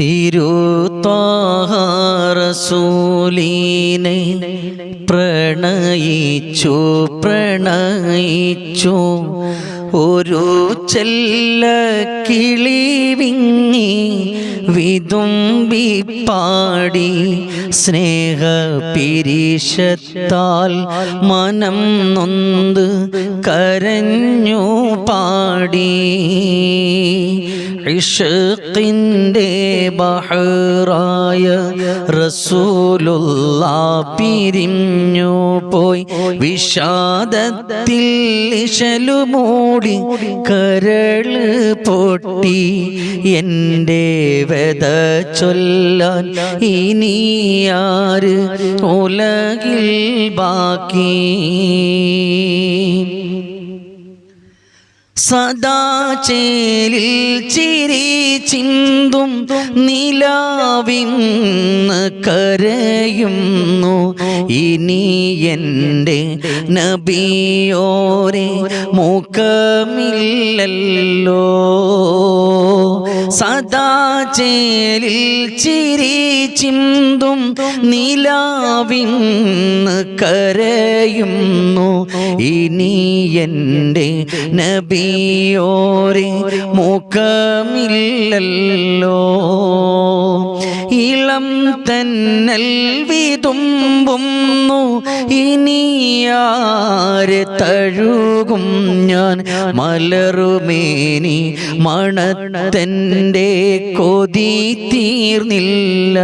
തിരുത്വാഹ റസൂലിനെ പ്രണയിച്ചു ഒരു ചെല്ല കിളി വിങ്ങി വിതുമ്പി പാടി സ്നേഹപിരീശത്താൽ മനം നൊന്ത് കരഞ്ഞു പാടി. ഇശ്ഖിന്റെ ബഹറായ റസൂലുള്ളാഹ് പിരിഞ്ഞു പോയി. വിഷാദത്തിൽ ഇശലുമൂടി കരള് പൊട്ടി. എൻ്റെ വ്യത ചൊല്ലാൻ ഇനിയാര് ഉലകിൽ ബാക്കി. സദാ ചേലിൽ ചിരി ചിന്തും നിലാവിന്ന് കരയുന്നു. ഇനി എൻ്റെ നബിയോരെ മുഖമില്ലല്ലോ. സദാ ചേലിൽ ചിരി ചിന്തും നിലാവിന്ന് കരയുന്നു. ഇനി എൻ്റെ നബിയോരെ മുഖമില്ലല്ലോ. ഇളം തന്നൽ വിതുമ്പുന്നു. ഇനിയാരെ തഴുകും ഞാൻ മലറുമേനി മണത്തൻ്റെ കൊതി തീർന്നില്ല.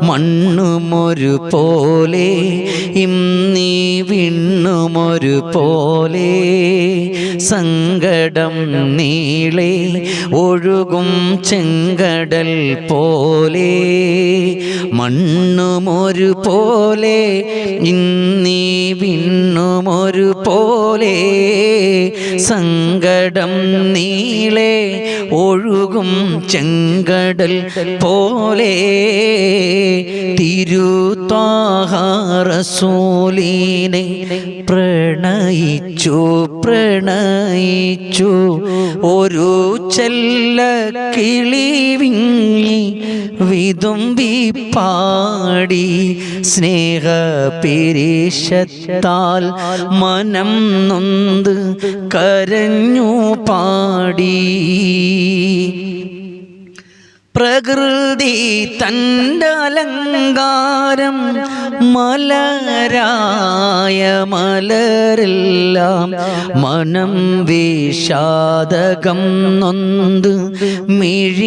മണ്ണുമൊരു പോലെ ഇന്നീ വിണ്ണുമൊരു പോലെ. സങ്കടം നീളെ ഒഴുകും ചെങ്കടൽ പോലെ. മണ്ണുമൊരു പോലെ ഇന്നീ വിണ്ണുമൊരു പോലെ. സങ്കടം നീളെ ഒഴുകും ചെങ്കടൽ പോലെ. തിരുത്വാഹ റസൂലിനെ പ്രണയിച്ചു ഒരു ചെല്ല കിളി വിങ്ങി വിതുമ്പി പാടി. സ്നേഹപിരീശത്താൽ മനം നൊന്ത് കരഞ്ഞു പാടി. പ്രകൃതി തൻ്റെ അലങ്കാരം മലരായ മലരെല്ലാം മനം വിഷാദകം നൊന്ത് മിഴി